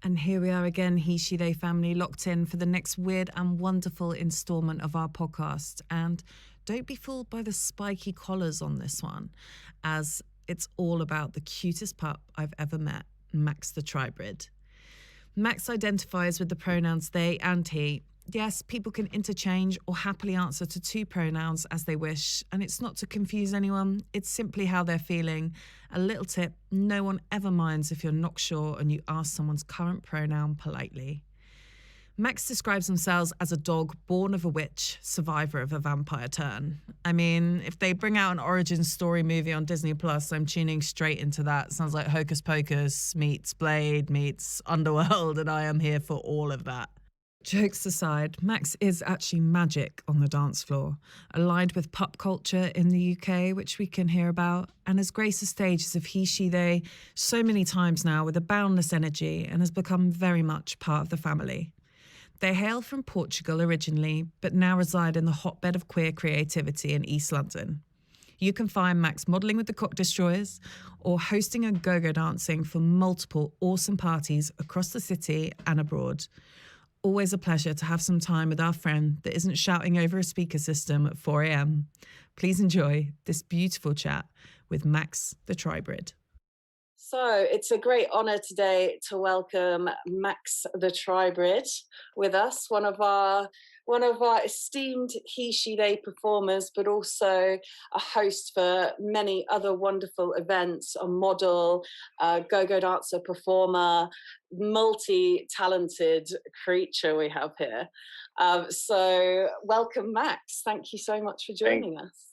And here we are again, He.SHE.THEY family, locked in for the next weird and wonderful installment of our podcast. And don't be fooled by the spiky collars on this one, as it's all about the cutest pup I've ever met, Max the Tribrid. Max identifies with the pronouns they and he. Yes, people can interchange or happily answer to two pronouns as they wish, and it's not to confuse anyone, it's simply how they're feeling. A little tip, no one ever minds if you're not sure and you ask someone's current pronoun politely. Max describes themselves as a dog born of a witch, survivor of a vampire turn. I mean, if they bring out an origin story movie on Disney Plus, I'm tuning straight into that. Sounds like Hocus Pocus meets Blade meets Underworld, and I am here for all of that. Jokes aside, Max is actually magic on the dance floor, aligned with pop culture in the UK, which we can hear about, and has graced the stages of He.SHE.THEY so many times now with a boundless energy and has become very much part of the family. They hail from Portugal originally, but now reside in the hotbed of queer creativity in East London. You can find Max modelling with the Cock Destroyers or hosting and go-go dancing for multiple awesome parties across the city and abroad. Always a pleasure to have some time with our friend that isn't shouting over a speaker system at 4 a.m. Please enjoy this beautiful chat with Max the Tribrid. So it's a great honour today to welcome Max the Tribrid with us, one of our esteemed He.SHE.THEY performers, but also a host for many other wonderful events, a model, a go-go dancer, performer, multi-talented creature we have here. So welcome, Max. Thank you so much for joining us.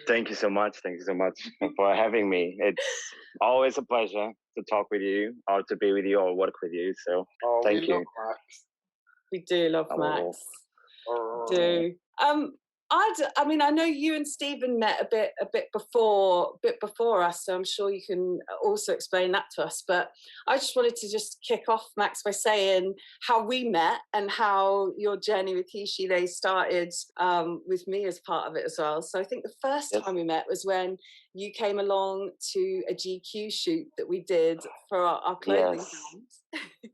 Thank you so much. Thank you so much for having me. It's always a pleasure to talk with you or to be with you or work with you. So thank you. We do love Max. Do. I mean, I know you and Stephen met a bit before us, so I'm sure you can also explain that to us. But I just wanted to just kick off, Max, by saying how we met and how your journey with He.SHE.THEY started, with me as part of it as well. So I think the first time we met was when you came along to a GQ shoot that we did for our clothing films.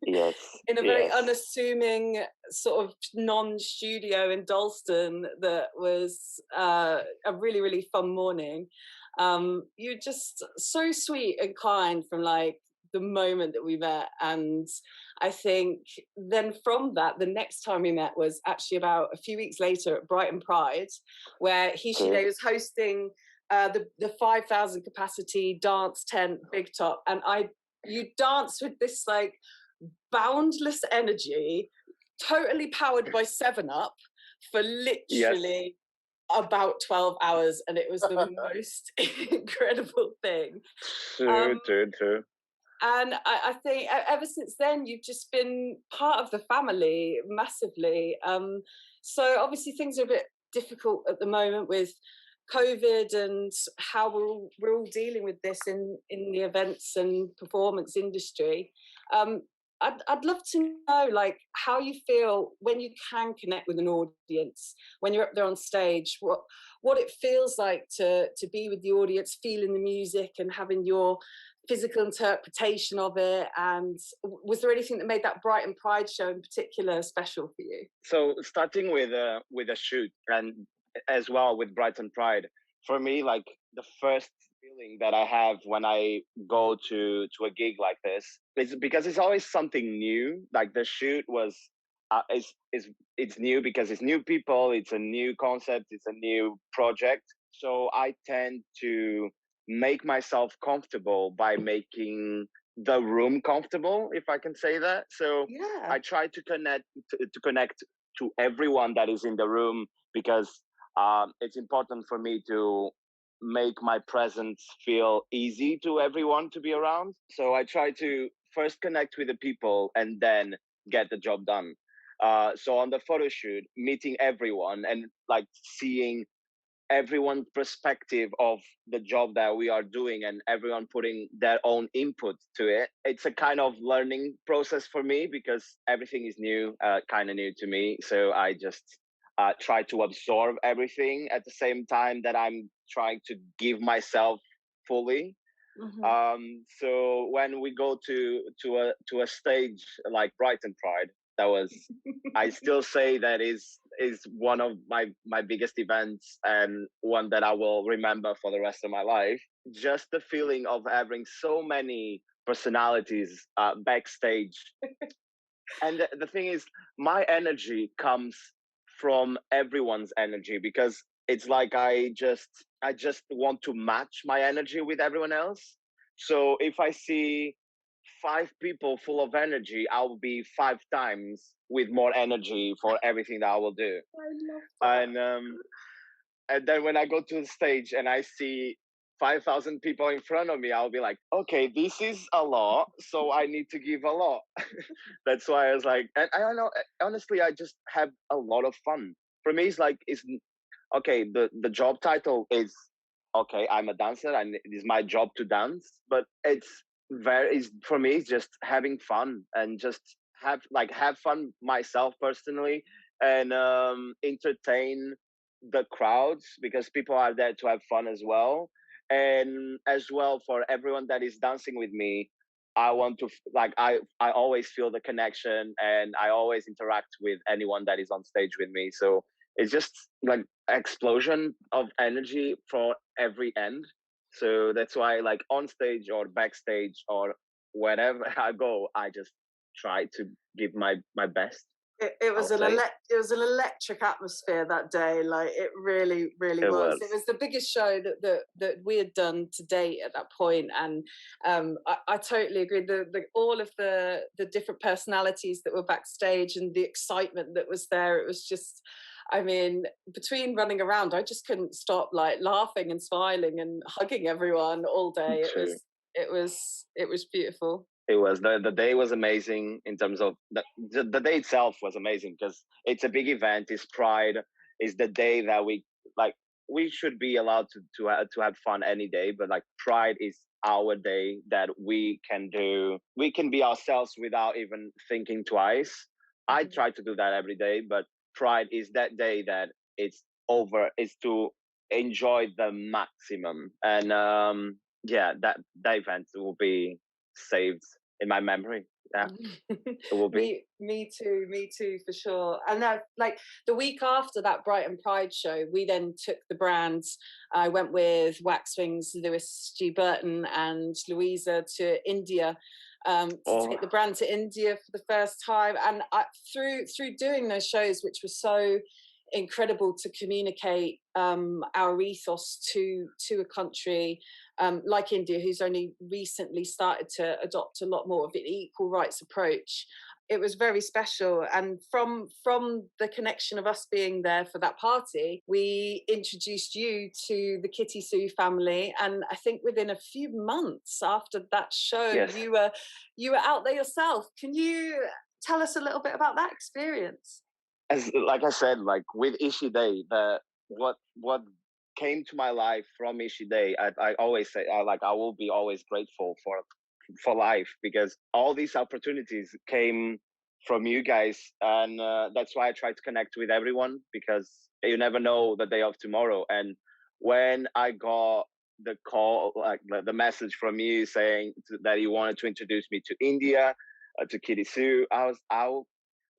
Yes. In a very unassuming sort of non-studio in Dalston that was a really, really fun morning. You're just so sweet and kind from like the moment that we met. And I think then from that, the next time we met was actually about a few weeks later at Brighton Pride, where He.SHE.THEY was hosting the 5,000 capacity dance tent Big Top. And you danced with this like boundless energy, totally powered by 7-Up for literally about 12 hours, and it was the most incredible thing. True. And I think ever since then, you've just been part of the family massively. So obviously things are a bit difficult at the moment with COVID and how we're all dealing with this in the events and performance industry. I'd love to know, like, how you feel when you can connect with an audience, when you're up there on stage, what it feels like to be with the audience, feeling the music and having your physical interpretation of it. And was there anything that made that Brighton Pride show in particular special for you? So starting with a shoot and as well with Brighton Pride, for me, like the first feeling that I have when I go to a gig like this is because it's always something new. Like the shoot was, it's new because it's new people, it's a new concept, it's a new project. So I tend to make myself comfortable by making the room comfortable, if I can say that. So I try to connect to everyone that is in the room because it's important for me to make my presence feel easy to everyone to be around. So I try to first connect with the people and then get the job done. So on the photo shoot, meeting everyone and like seeing everyone's perspective of the job that we are doing and everyone putting their own input to it. It's a kind of learning process for me because everything is new, kind of new to me. So I just try to absorb everything at the same time that I'm trying to give myself fully. Mm-hmm. So when we go to a stage like Brighton Pride, that was, I still say that is one of my biggest events, and one that I will remember for the rest of my life. Just the feeling of having so many personalities backstage. And the thing is, my energy comes from everyone's energy, because it's like I just want to match my energy with everyone else. So if I see five people full of energy, I'll be five times with more energy for everything that I will do. I love that. And then when I go to the stage and I see 5,000 people in front of me, I'll be like, okay, this is a lot, so I need to give a lot. That's why I was like, and I don't know, honestly, I just have a lot of fun. For me, it's like, it's okay, the job title is, okay, I'm a dancer and it is my job to dance, but it's for me, it's just having fun, and just have fun myself personally, and entertain the crowds, because people are there to have fun as well. And as well, for everyone that is dancing with me, I want to I always feel the connection, and I always interact with anyone that is on stage with me. So it's just like explosion of energy for every end. So that's why, like, on stage or backstage or wherever I go, I just try to give my best. It I was would say it was an electric atmosphere that day. Like it really, really it was. was. It was the biggest show that we had done to date at that point, and I totally agree. The all of the different personalities that were backstage and the excitement that was there. It was just. I mean, between running around, I just couldn't stop like laughing and smiling and hugging everyone all day. True. It was beautiful. It was, the day was amazing, in terms of the day itself was amazing, because it's a big event. It's Pride. Is the day that like we should be allowed to have fun any day, but like Pride is our day that we can be ourselves without even thinking twice. I try to do that every day, but Pride is that day that it's over. It's to enjoy the maximum, and yeah, that event will be saved in my memory. Yeah, it will be. Me too, for sure. And that, like the week after that Brighton Pride show, we then took the brands. I went with Waxwings, Lewis G. Burton, and Louisa to India to take the brand to India for the first time. And through doing those shows, which was so incredible to communicate our ethos to a country like India, who's only recently started to adopt a lot more of an equal rights approach. It was very special, and from the connection of us being there for that party, we introduced you to the Kitty Sue family, and I think within a few months after that show, Yes. you were out there yourself. Can you tell us a little bit about that experience? As like I said, like with HE.SHE.THEY, what came to my life from HE.SHE.THEY, I always say, I will be always grateful for life, because all these opportunities came from you guys, and that's why I try to connect with everyone, because you never know the day of tomorrow. And when I got the call, like the message from you saying that you wanted to introduce me to India, to Kitty Sue,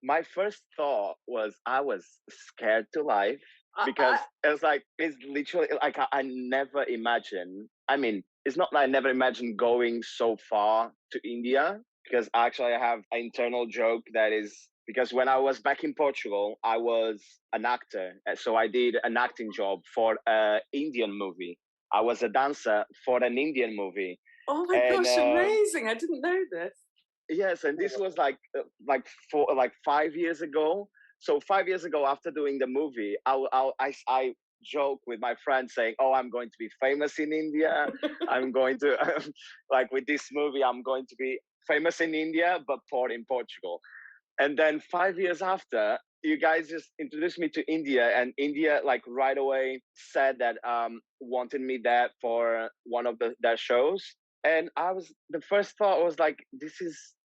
my first thought was I was scared to life, because it's literally like I never imagined. I mean, it's not that I never imagined going so far to India, because actually I have an internal joke that is, because when I was back in Portugal, I was an actor. So I did an acting job for an Indian movie. I was a dancer for an Indian movie. Oh my gosh, amazing. I didn't know this. Yes, and this was like 5 years ago. So 5 years ago, after doing the movie, I joke with my friends saying, "Oh, I'm going to be famous in India. I'm going to like with this movie, I'm going to be famous in India, but poor in Portugal." And then 5 years after, you guys just introduced me to India, and India like right away said that wanted me there for one of their shows. And the first thought was like, this is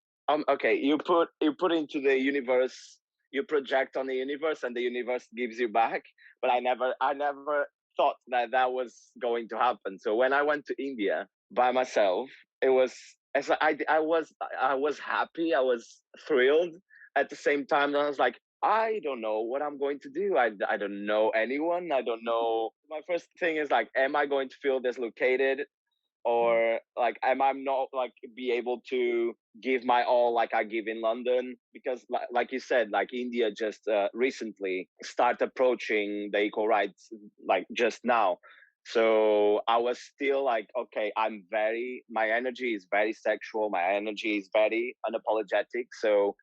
okay. You put into the universe, you project on the universe, and the universe gives you back. But I never thought that that was going to happen. So when I went to India, by myself. It was as I was happy, I was thrilled at the same time. I was like, I don't know what I'm going to do. I don't know anyone. I don't know. My first thing is like, am I going to feel dislocated? Or like am I not like be able to give my all like I give in London? Because like you said, like India just recently start approaching the equal rights like just now. So I was still like, okay, my energy is very sexual, my energy is very unapologetic, so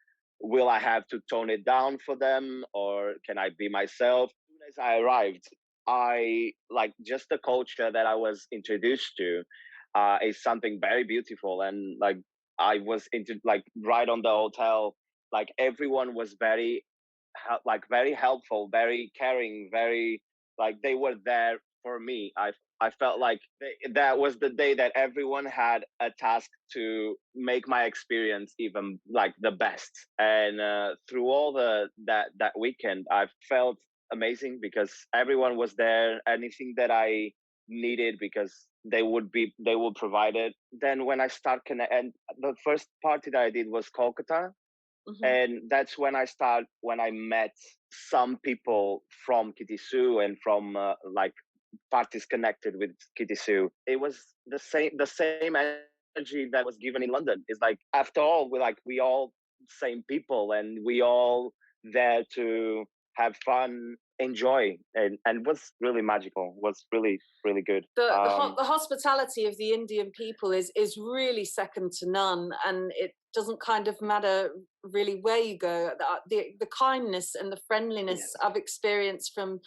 will I have to tone it down for them, or can I be myself? As soon as I arrived, I like just the culture that I was introduced to is something very beautiful. And like I was into like right on the hotel, like everyone was very helpful, very caring, very like they were there for me. I felt like that was the day that everyone had a task to make my experience even like the best. And through all that weekend, I felt amazing because everyone was there. Anything that I needed, because they would provide it. Then when I and the first party that I did was Kolkata, and that's when I met some people from Kitisu and from like parties connected with Kitisu. It was the same energy that was given in London. It's like after all, we all same people, and we all there to have fun, enjoy, and was really magical. Was really really good. The hospitality of the Indian people is really second to none, and it doesn't kind of matter really where you go. The kindness and the friendliness I've experienced from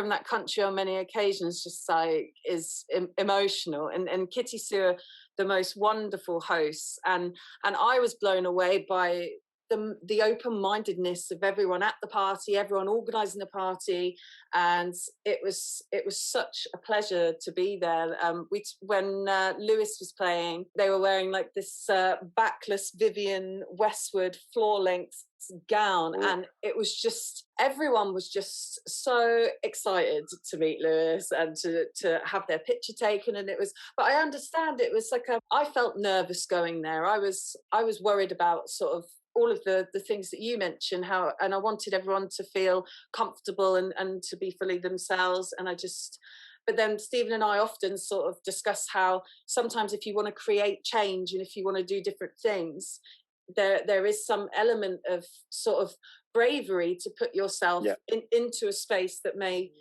that country on many occasions just like is emotional. And Kitty Sue are the most wonderful hosts, and I was blown away by the open-mindedness of everyone at the party, everyone organising the party, and it was such a pleasure to be there. When Lewis was playing, they were wearing like this backless Vivienne Westwood floor-length gown, and it was just everyone was just so excited to meet Lewis and to have their picture taken. And it was, but I understand it was like I felt nervous going there. I was worried about sort of all of the things that you mentioned, and I wanted everyone to feel comfortable and to be fully themselves. But then Stephen and I often sort of discuss how sometimes if you want to create change and if you want to do different things, there is some element of sort of bravery to put yourself into a space that may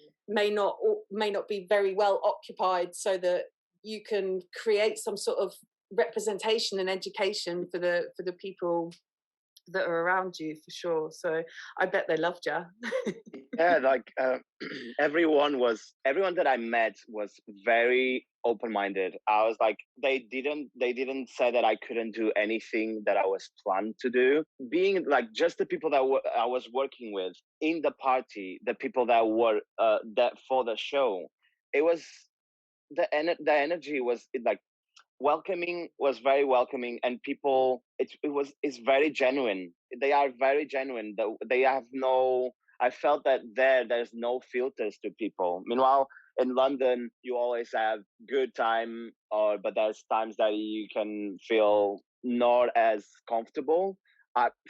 not be very well occupied, so that you can create some sort of representation and education for the people that are around you, for sure. So I bet they loved you. Yeah, like everyone that I met was very open-minded. I was like, they didn't say that I couldn't do anything that I was planned to do. Being like just the people that I was working with in the party, the people that were that for the show, it was the energy was like welcoming, was very welcoming, and people it's very genuine. They are very genuine. They have no, I felt that there's no filters to people. Meanwhile, in London you always have good time, but there's times that you can feel not as comfortable.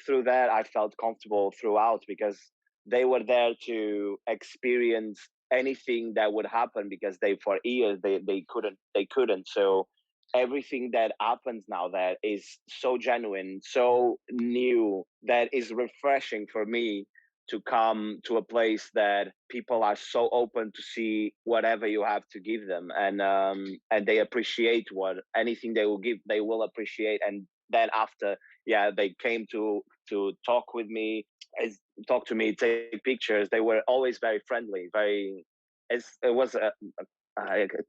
Through that I felt comfortable throughout, because they were there to experience anything that would happen, because they for years they couldn't. So everything that happens now there is so genuine, so new, that is refreshing for me to come to a place that people are so open to see whatever you have to give them, and they appreciate what anything they will give, they will appreciate. And then after, they came to talk with me, talk to me, take pictures. They were always very friendly, it was a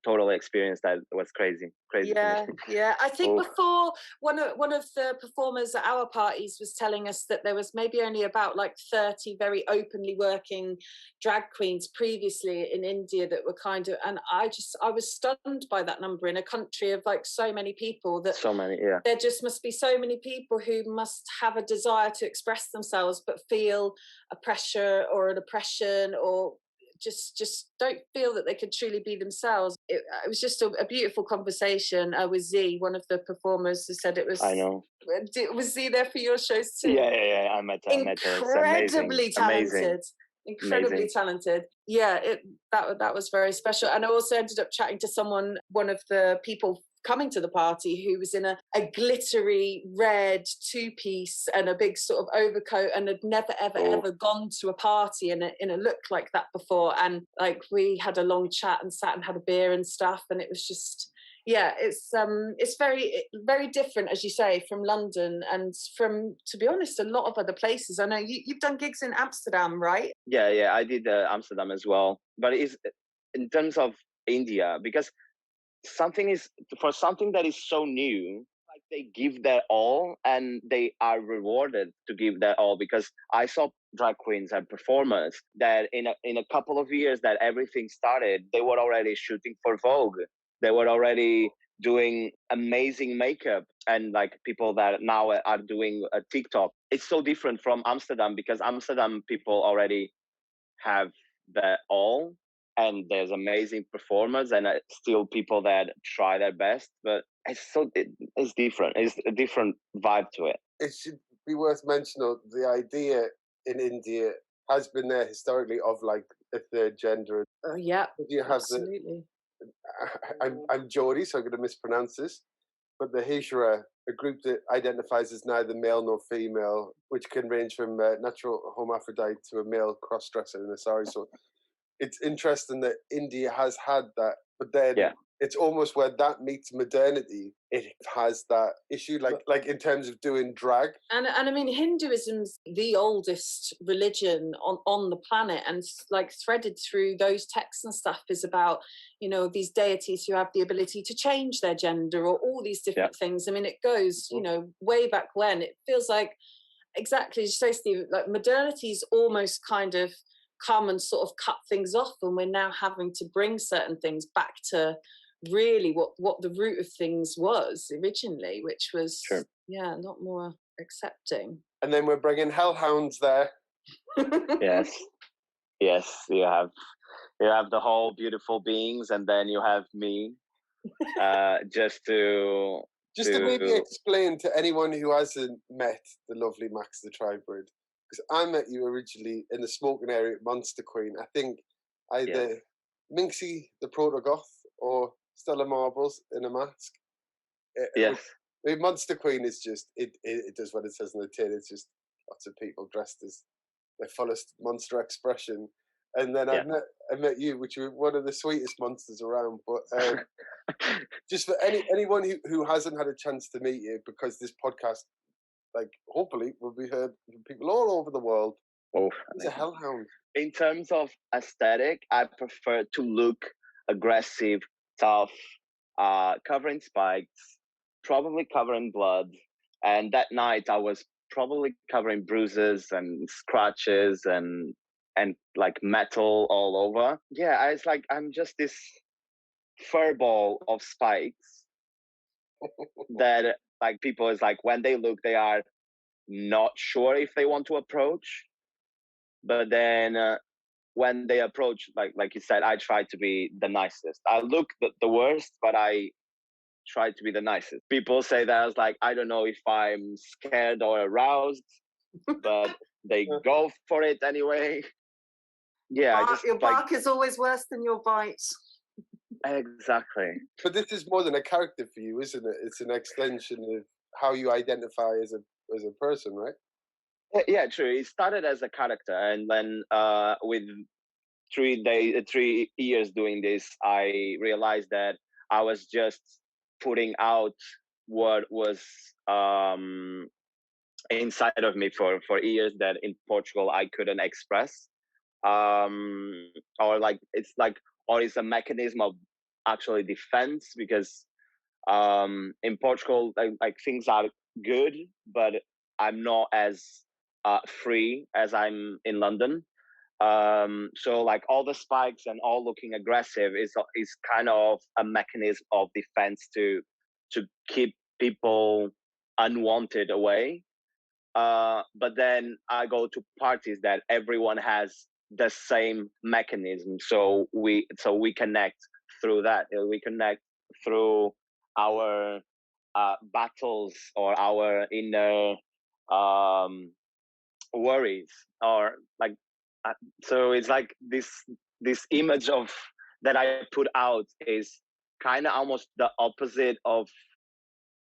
total experience that was crazy. Yeah. I think before one of the performers at our parties was telling us that there was maybe only about like 30 very openly working drag queens previously in India that were kind of, and I was stunned by that number in a country of like so many people. That so many, there just must be so many people who must have a desire to express themselves but feel a pressure or an oppression or just don't feel that they could truly be themselves. It was just a beautiful conversation with Z, one of the performers, who said it was. I know. Was Z there for your shows too? Yeah. I met her. Incredibly talented. Incredibly talented. Yeah, that was very special. And I also ended up chatting to one of the people coming to the party, who was in a glittery red two-piece and a big sort of overcoat, and had never ever gone to a party in a look like that before. And like, we had a long chat and sat and had a beer and stuff, and it was just, yeah, it's very, very different, as you say, from London and from, to be honest, a lot of other places. I know you've done gigs in Amsterdam, right? Yeah, I did Amsterdam as well. But it's in terms of India, because something that is so new, like, they give their all and they are rewarded to give their all. Because I saw drag queens and performers that in a couple of years that everything started, they were already shooting for Vogue. They were already doing amazing makeup, and like people that now are doing a TikTok. It's so different from Amsterdam, because Amsterdam people already have their all, and there's amazing performers and still people that try their best, but it's different. It's a different vibe to it. It should be worth mentioning the idea in India has been there historically of like a third gender. Oh yeah, you have absolutely. I'm Geordie, so I'm going to mispronounce this, but the HE.SHE.THEY, a group that identifies as neither male nor female, which can range from natural hermaphrodite to a male cross-dresser in a sari. So it's interesting that India has had that, but then it's almost where that meets modernity. It has that issue, like in terms of doing drag. And I mean, Hinduism's the oldest religion on the planet, and like threaded through those texts and stuff is about, you know, these deities who have the ability to change their gender or all these different things. I mean, it goes, you know, way back when. It feels like, exactly as you say, Steve, like modernity's almost kind of come and sort of cut things off, and we're now having to bring certain things back to really what the root of things was originally, which was a lot more accepting. And then we're bringing hellhounds there. yes you have the whole beautiful beings, and then you have me just to maybe explain to anyone who hasn't met the lovely Max the Tribrid, because I met you originally in the smoking area at Monster Queen. I think either Minxie the Proto-Goth or Stella Marbles in a mask. Monster Queen is just, it does what it says on the tin. It's just lots of people dressed as their fullest monster expression. And then I met you, which were one of the sweetest monsters around. But just for anyone who hasn't had a chance to meet you, because this podcast, like, hopefully will be heard from people all over the world. He's a hellhound. In terms of aesthetic, I prefer to look aggressive, tough, covering spikes, probably covering blood. And that night I was probably covering bruises and scratches and like metal all over. Yeah, it's like I'm just this fur ball of spikes that, like, people is like, when they look, they are not sure if they want to approach, but then when they approach, like you said, I try to be the nicest. I look the worst, but I try to be the nicest. People say that I was like, I don't know if I'm scared or aroused, but they go for it anyway. Yeah, your bark is always worse than your bite. Exactly. But this is more than a character for you, isn't it? It's an extension of how you identify as a person, right? Yeah, true. It started as a character, and then with 3 years doing this, I realized that I was just putting out what was inside of me for years that in Portugal I couldn't express, or like it's a mechanism of actually defense, because in Portugal like things are good, but I'm not as free as I'm in London. So like all the spikes and all looking aggressive is kind of a mechanism of defense to keep people unwanted away. But then I go to parties that everyone has the same mechanism. So we connect through that. We connect through our battles or our inner worries, or like so it's like this image of that I put out is kind of almost the opposite of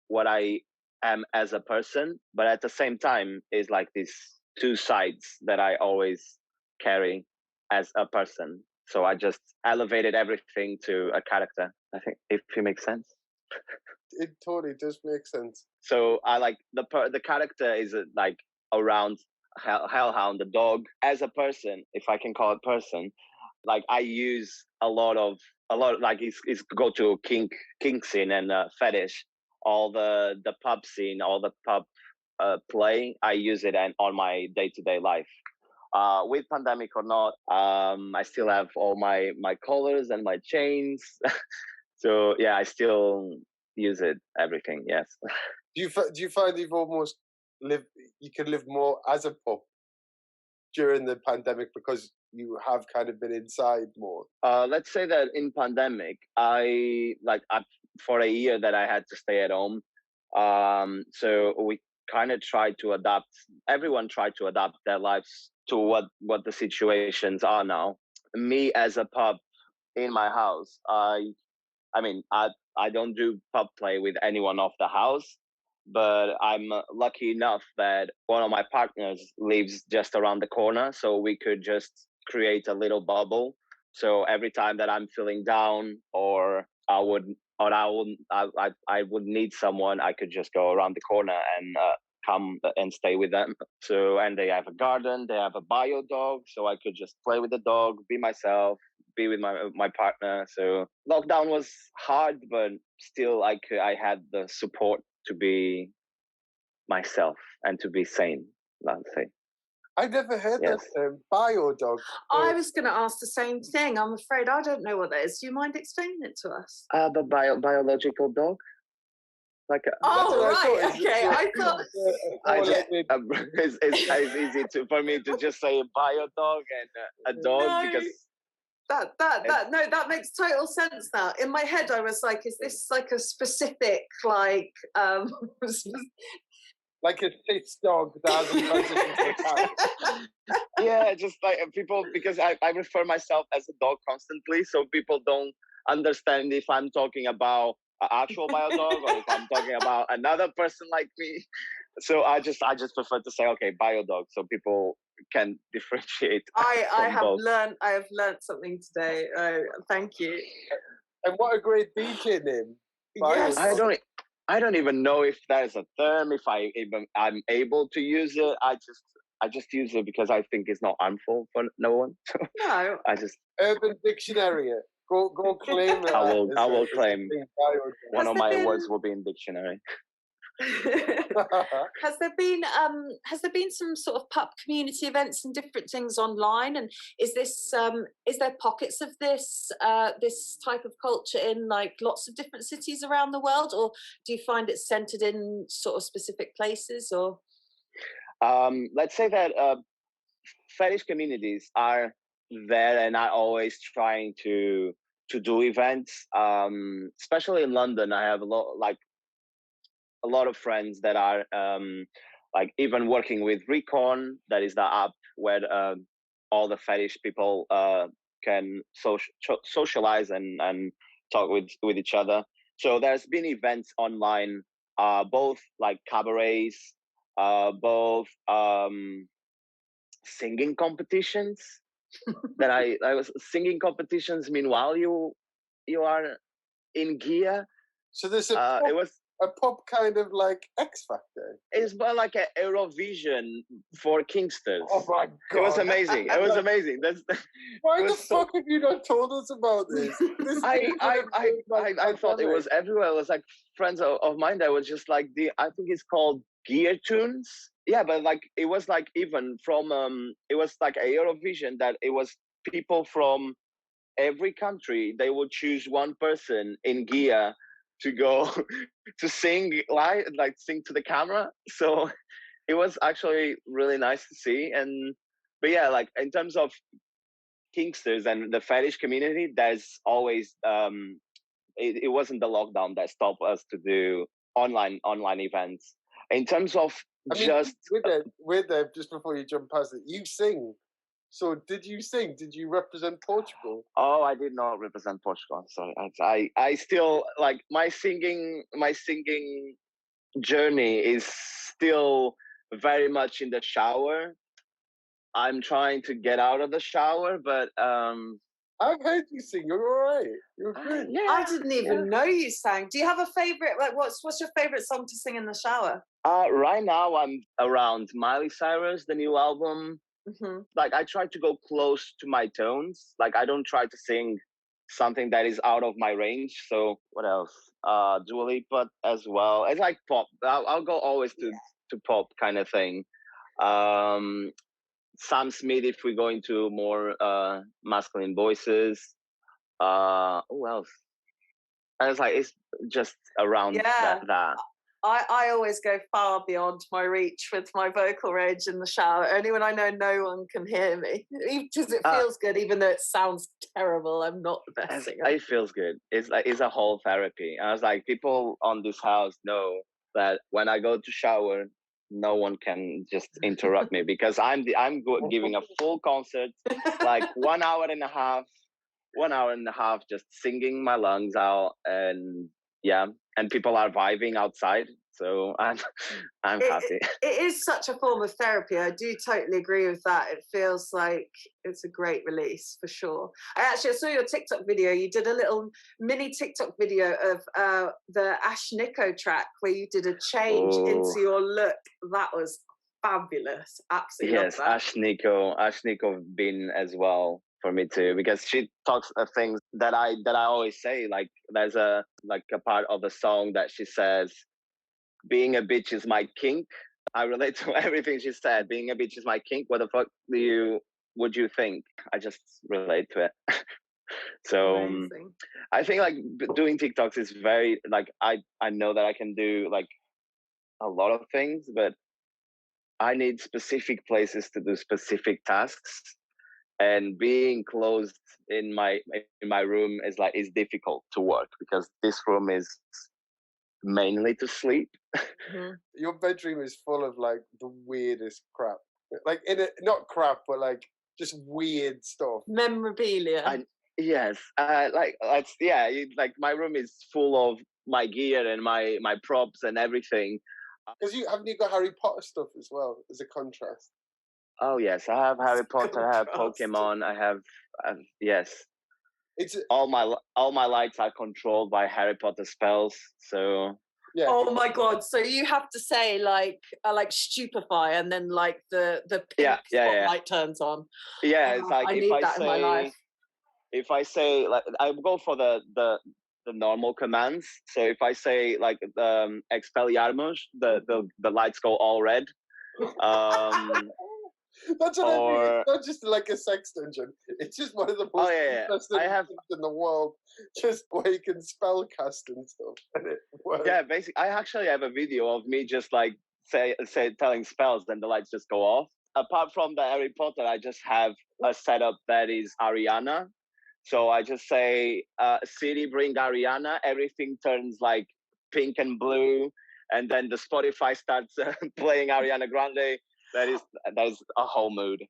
what I am as a person, but at the same time is like these two sides that I always carry as a person. So I just elevated everything to a character, I think, if it makes sense. It totally does make sense. So I like the character is like around Hellhound, the dog, as a person, if I can call it person. Like I use a lot like it's go to kink scene and fetish, all the pub scene, all the pub play. I use it and on my day-to-day life. With pandemic or not, I still have all my collars and my chains. So yeah, I still use it, everything. Yes. Do you find you've almost you can live more as a pup during the pandemic because you have kind of been inside more? Let's say that in pandemic, I for a year that I had to stay at home. So we kind of tried to adapt. Everyone tried to adapt their lives to what the situations are now. Me as a pup in my house, I mean, I don't do pub play with anyone off the house, but I'm lucky enough that one of my partners lives just around the corner, so we could just create a little bubble. So every time that I'm feeling down, or I would need someone, I could just go around the corner and come and stay with them. So, and they have a garden, they have a bio dog, so I could just play with the dog, be myself, be with my partner. So lockdown was hard, but still I had the support to be myself and to be sane, let's say. I never heard Yes. that term, bio dog. I was going to ask the same thing. I'm afraid I don't know what that is. Do you mind explaining it to us? The biological dog. Like oh right, okay. I thought it's easy for me to just say bio dog and a dog because that makes total sense now. In my head, I was like, is this like a specific like like a cis dog that hasn't transitioned to a cat? Yeah, just like people, because I refer myself as a dog constantly, so people don't understand if I'm talking about an actual bio dog or if I'm talking about another person like me. So I just prefer to say, okay, bio dog, so people can differentiate. I have learned something today. Thank you. And what a great DJ name. Yes. I don't even know if there's a term, if I'm able to use it. I just use it because I think it's not harmful for no one. No. I just Urban Dictionary it. Go claim it. I will claim one of my words will be in dictionary. Has there been some sort of pup community events and different things online, and is there pockets of this type of culture in like lots of different cities around the world, or do you find it's centered in sort of specific places? Or let's say that fetish communities are there and are always trying to do events, especially in London. I have a lot of friends that are like even working with Recon, that is the app where all the fetish people can socialize and talk with each other. So there's been events online, both like cabarets, both singing competitions that I was singing competitions meanwhile you are in gear. So there's it was a pop kind of like X Factor. It's more like an Eurovision for Kingsters. Oh my god! It was amazing. It was amazing. Why the fuck have you not told us about this? I thought it was everywhere. It was like friends of mine that was just like I think it's called Gear Tunes. Yeah, but like it was like even from it was like a Eurovision that it was people from every country. They would choose one person in gear to go to sing live, like sing to the camera. So it was actually really nice to see. But yeah, like in terms of kinksters and the fetish community, there's always it wasn't the lockdown that stopped us to do online events. In terms of I mean, just with that, just before you jump past it, you sing. So did you sing? Did you represent Portugal? Oh, I did not represent Portugal. Sorry, I still like my singing journey is still very much in the shower. I'm trying to get out of the shower, but I've heard you sing. You're all right. You're good. yeah. I didn't even know you sang. Do you have a favorite? Like, what's your favorite song to sing in the shower? Right now I'm around Miley Cyrus, the new album. Mm-hmm. Like I try to go close to my tones. Like I don't try to sing something that is out of my range. So what else? Dua Lipa as well. It's like pop. I'll go always to pop kind of thing. Sam Smith if we go into more masculine voices. Who else? And it's like it's just around that. I always go far beyond my reach with my vocal range in the shower. Only when I know no one can hear me, because it feels good, even though it sounds terrible. I'm not the best singer. It feels good. It's a whole therapy. I was like, people on this house know that when I go to shower, no one can just interrupt me because I'm giving a full concert, like 1 hour and a half. 1 hour and a half just singing my lungs out, and yeah, and people are vibing outside, so I'm happy. It is such a form of therapy. I do totally agree with that. It feels like it's a great release for sure. I saw your TikTok video. You did a little mini TikTok video of the HE.SHE.THEY track where you did a change into your look. That was fabulous. Absolutely. Yes, HE.SHE.THEY been as well for me too, because she talks of things that I always say. Like there's a part of the song that she says, "Being a bitch is my kink." I relate to everything she said. Being a bitch is my kink. What the fuck would you think? I just relate to it. So I think like doing TikToks is very like I know that I can do like a lot of things, but I need specific places to do specific tasks. And being closed in my room is difficult to work because this room is mainly to sleep. Mm-hmm. Your bedroom is full of like the weirdest crap, like not crap, but like just weird stuff. Memorabilia. Yes, like my room is full of my gear and my props and everything. Because haven't you got Harry Potter stuff as well as a contrast? Oh yes, I have Harry Potter. I have Pokemon. I have yes. It's all my lights are controlled by Harry Potter spells. So yeah. Oh my god! So you have to say like stupefy, and then like the pink spotlight turns on. Yeah, it's like I need that in my life. If I say like I go for the normal commands. So if I say like Expelliarmus, the lights go all red. That's what I mean. It's not just like a sex dungeon. It's just one of the most interesting things in the world. Just where you can spell cast and stuff. And it works. Yeah, basically, I actually have a video of me just like telling spells, then the lights just go off. Apart from the Harry Potter, I just have a setup that is Ariana. So I just say, Siri, bring Ariana. Everything turns like pink and blue, and then the Spotify starts playing Ariana Grande. That is a whole mood.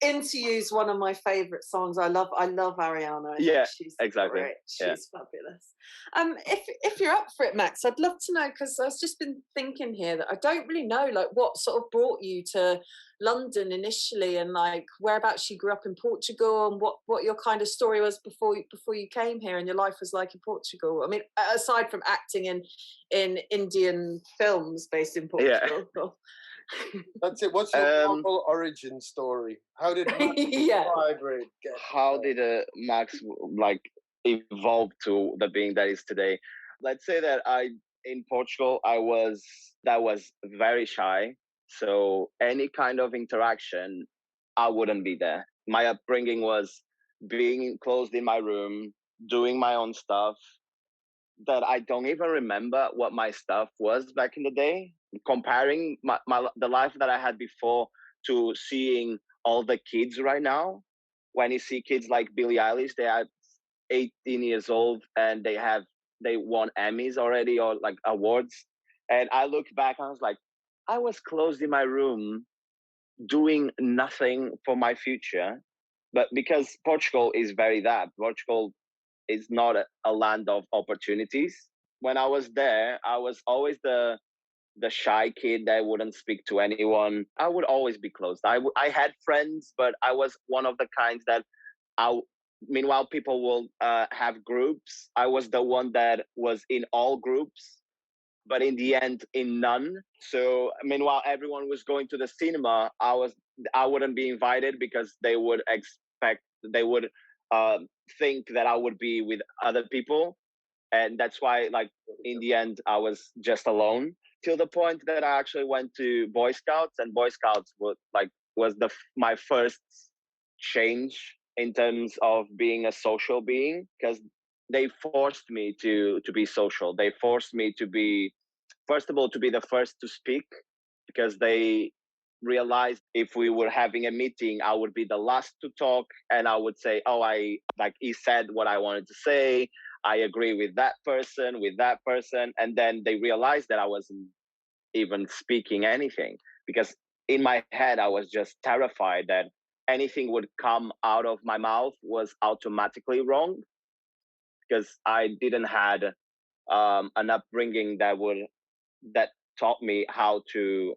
Into You's one of my favorite songs. I love Ariana. She's exactly. Great. She's fabulous. If you're up for it, Max, I'd love to know, because I've just been thinking here that I don't really know like what sort of brought you to London initially, and like whereabouts you grew up in Portugal, and what your kind of story was before you came here and your life was like in Portugal. I mean, aside from acting in Indian films based in Portugal. Yeah. That's it. What's your normal origin story? How did Max Tribrid get? How did Max like evolve to the being that is today? Let's say that in Portugal I was very shy. So any kind of interaction, I wouldn't be there. My upbringing was being closed in my room, doing my own stuff. That I don't even remember what my stuff was back in the day. Comparing the life that I had before to seeing all the kids right now, when you see kids like Billie Eilish, they are 18 years old and they won Emmys already, or like awards. And I look back and I was like, I was closed in my room doing nothing for my future. But because Portugal is Portugal is not a land of opportunities. When I was there, I was always the shy kid that wouldn't speak to anyone. I would always be closed. I had friends, but I was one of the kinds that meanwhile people will have groups. I was the one that was in all groups, but in the end in none. So meanwhile everyone was going to the cinema, I wouldn't be invited because they would uh, think that I would be with other people. And that's why, like, in the end I was just alone, till the point that I actually went to Boy Scouts, and Boy Scouts was my first change in terms of being a social being, because they forced me to be social. They forced me to be, first of all, to be the first to speak, because they realized if we were having a meeting, I would be the last to talk, and I would say, oh, he said what I wanted to say. I agree with that person. And then they realized that I wasn't even speaking anything, because in my head, I was just terrified that anything would come out of my mouth was automatically wrong, because I didn't had an upbringing that taught me how to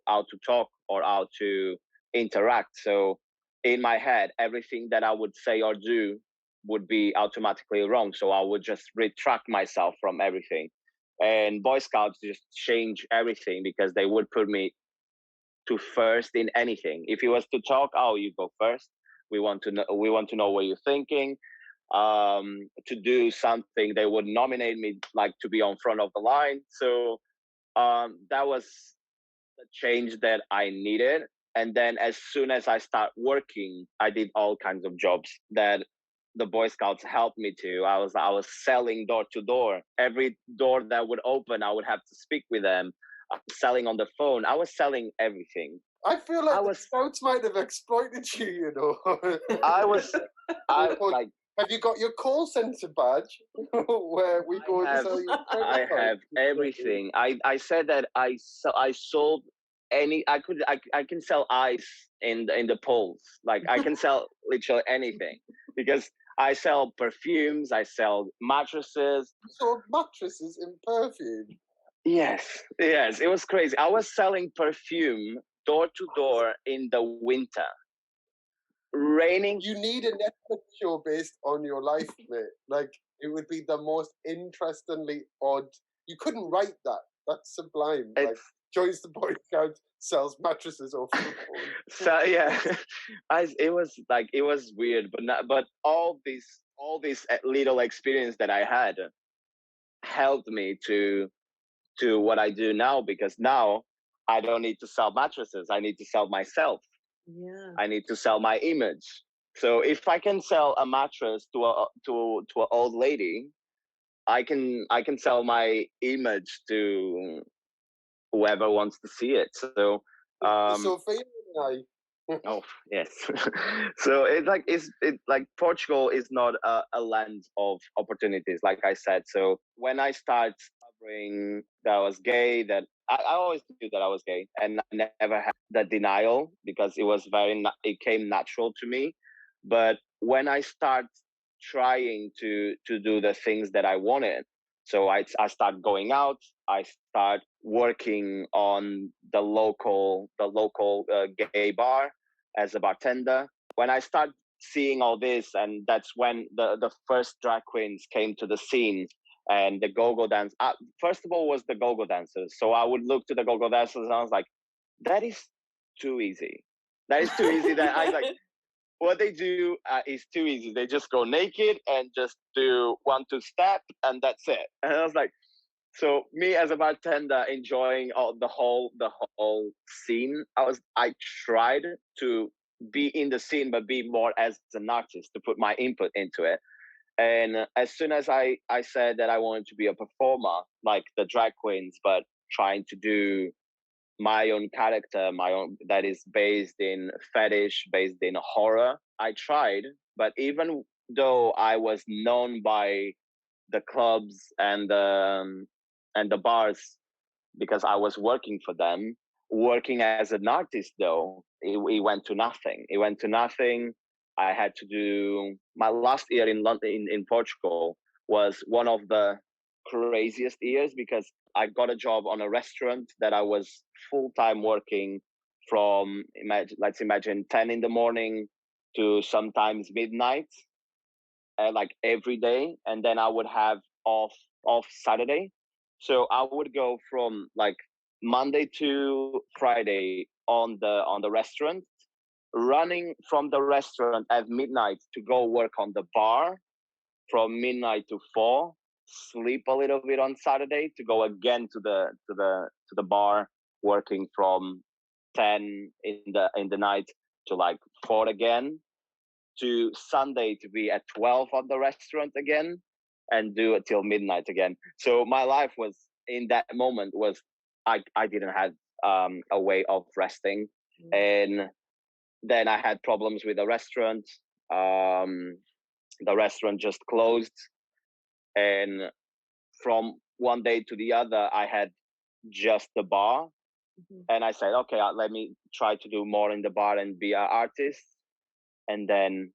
talk or how to interact. So in my head, everything that I would say or do would be automatically wrong. So I would just retract myself from everything. And Boy Scouts just change everything, because they would put me to first in anything. If you was to talk, oh, you go first. We want to know what you're thinking. To do something, they would nominate me like to be on front of the line. So that was the change that I needed. And then as soon as I start working, I did all kinds of jobs that the Boy Scouts helped me to. I was selling door to door. Every door that would open, I would have to speak with them. Selling on the phone. I was selling everything. I feel like the Scouts might have exploited you, you know. Like, have you got your call center badge where we go and sell you? I have everything. I said that I sold I can sell ice in the polls. Like, I can sell literally anything, because I sell perfumes, I sell mattresses. So mattresses and perfume. Yes, it was crazy. I was selling perfume door to door in the winter. Raining. You need a Netflix show based on your life, mate. Like, it would be the most interestingly odd. You couldn't write that. That's sublime. Like, joins the Boy Scouts, sells mattresses off the phone. So yeah, it was weird, but all this little experience that I had helped me to what I do now, because now I don't need to sell mattresses. I need to sell myself. Yeah. I need to sell my image. So if I can sell a mattress to an old lady, I can sell my image to whoever wants to see it. So Sophia and I. Oh yes. So it's like Portugal is not a land of opportunities, like I said. So when I start discovering that I was gay, that I always knew that I was gay, and I never had the denial, because it was it came natural to me. But when I start trying to do the things that I wanted, so I start going out. I start working on the local gay bar as a bartender. When I start seeing all this, and that's when the first drag queens came to the scene, and the go-go dance. First of all, was the go-go dancers. So I would look to the go-go dancers, and I was like, that is too easy. That is too easy. That I like. What they do is too easy. They just go naked and just do 1-2 step, and that's it. And I was like, so me as a bartender enjoying the whole scene. I tried to be in the scene, but be more as an artist, to put my input into it. And as soon as I said that I wanted to be a performer, like the drag queens, but trying to do my own character, that is based in fetish, based in horror. I tried, But even though I was known by the clubs and the bars because I was working for them, working as an artist though, it went to nothing. It went to nothing. I had to do my last year in London, in Portugal, was one of the craziest years because I got a job on a restaurant that I was full time working from, let's imagine 10 in the morning to sometimes midnight, like every day, and then I would have off Saturday. So I would go from like Monday to Friday on the restaurant, running from the restaurant at midnight to go work on the bar from midnight to 4, sleep a little bit on Saturday to go again to the bar, working from 10 in the night to like 4 again, to Sunday to be at 12 on the restaurant again and do it till midnight again. So my life was, in that moment, was I didn't have a way of resting. And then I had problems with the restaurant. The restaurant just closed, and from one day to the other I had just the bar. And I said, okay, let me try to do more in the bar and be an artist. And then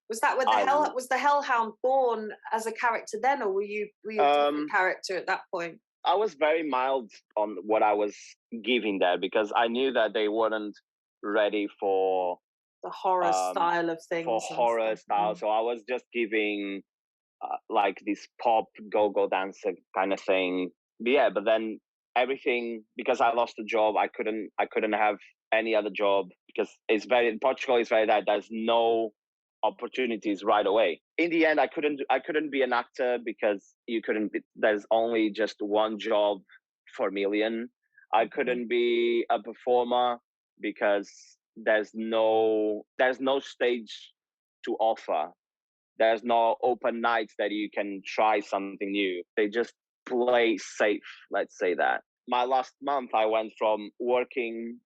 was that when was the Hellhound born as a character then, or were you a different character at that point? I was very mild on what I was giving there because I knew that they weren't ready for the horror style of things. For horror style, so I was just giving like this pop go-go dancer kind of thing. But yeah, but then everything, because I lost a job, I couldn't have any other job because Portugal is very that there's no opportunities right away. In the end, I couldn't be an actor because there's only just one job for a million. I couldn't be a performer because there's no stage to offer. There's no open nights that you can try something new. They just play safe, let's say that. My last month, I went from working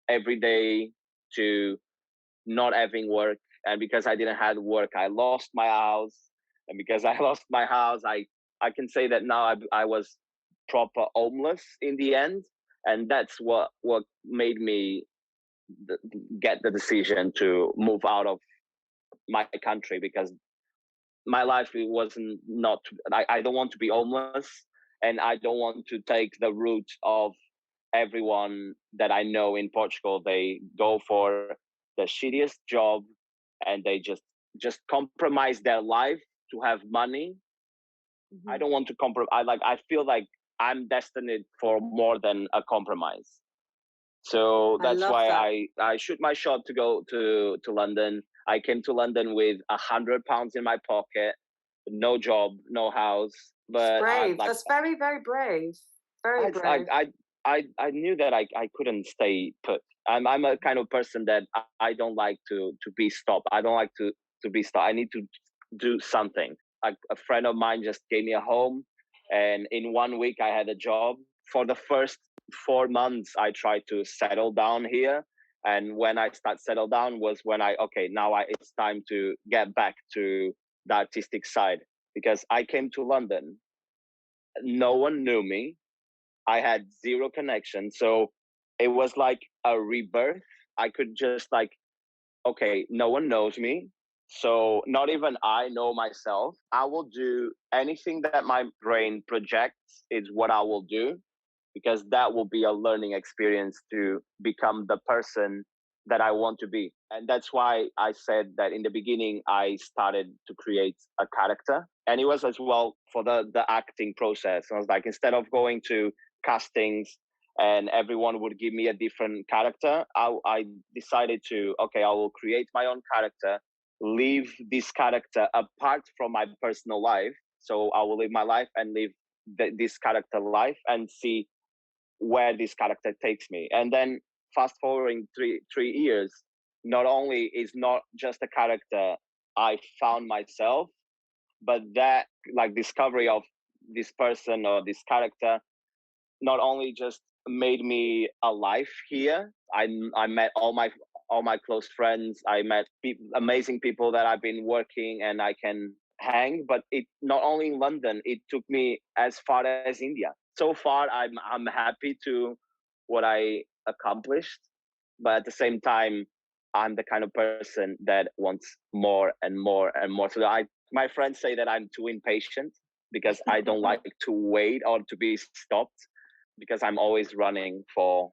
every day to not having work. And because I didn't have work, I lost my house. And because I lost my house, I can say that now I was proper homeless in the end. And that's what made me get the decision to move out of my country, because my life, it wasn't not I don't want to be homeless, and I don't want to take the route of everyone that I know in Portugal. They go for the shittiest job and they just compromise their life to have money. I don't want to compromise. I feel like I'm destined for more than a compromise. So that's why I shoot my shot to go to London. I came to London with £100 in my pocket, no job, no house. But brave. That's very, very brave. Very brave. I knew that I couldn't stay put. I'm a kind of person that I don't like to be stopped. I don't like to be stopped. I need to do something. A friend of mine just gave me a home, and in 1 week I had a job. For the first 4 months, I tried to settle down here. And when I settle down was when it's time to get back to the artistic side, because I came to London. No one knew me. I had zero connection. So it was like a rebirth. I could just no one knows me. So not even I know myself. I will do anything that my brain projects is what I will do, because that will be a learning experience to become the person that I want to be. And that's why I said that in the beginning, I started to create a character. And it was as well for the acting process. I was like, instead of going to castings and everyone would give me a different character, I decided to, I will create my own character, leave this character apart from my personal life. So I will live my life and live this character life and see where this character takes me. And then fast forwarding 3 years, not only is not just a character I found myself, but that discovery of this person or this character not only just made me alive here. I met all all my close friends. I met amazing people that I've been working and I can hang. But it not only in London, it took me as far as India. So far, I'm happy to what I accomplished, but at the same time, I'm the kind of person that wants more and more and more. So my friends say that I'm too impatient because I don't like to wait or to be stopped, because I'm always running for